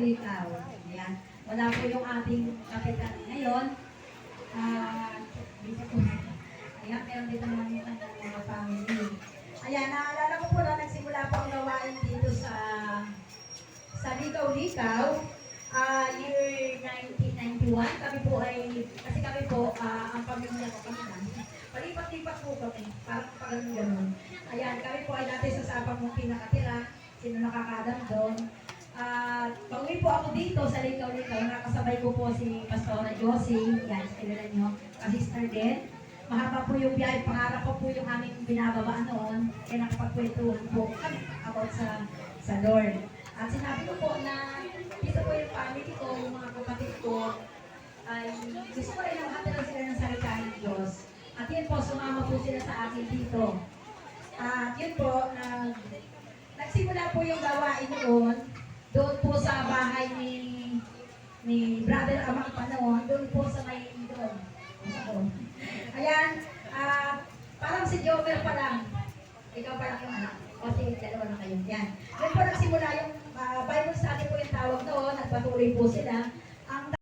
Likaw. Ayan. Wala po yung ating kapitan ngayon. Dito po. Ayan, meron dito naman yung kanyang mga family. Ayan, naalala ko po na nagsimula po ang gawain dito sa Likaw-Likaw. Year 1991, kami po ay, kasi kami po, ang pamilya ko kami lang. Palipat-lipat po kami, parang pag-ganun. Ayan, kami po ay dati sa Sabang mong pinakatira, sino nakakadam doon. Pag-uwi po ako dito sa Likaw-Likaw, nakasabay ko po si Pastora Josie, yan, kilala nyo, ka-sister din. Mahaba po yung biyahe, pangarap ko po yung aming binababaan noon, kaya nakapagkwentuhan po kami about sa Lord. At sinabi ko po na dito po yung family ko, yung mga kapatid ko, ay gusto ko rin nakatira sila ng salita ng Diyos. At yun po, sumama po sila sa akin dito. At yun po, nagsimula po yung gawain noon, doon po sa bahay ni Brother Amang Panoon, doon po sa may doon. Ayan, parang si Jover pa lang. Ikaw pa lang yung anak. O sige, dalawa na kayo. Yan. Doon po nagsimula yung Bible study po yung tawag noon, nagpatuloy po sila.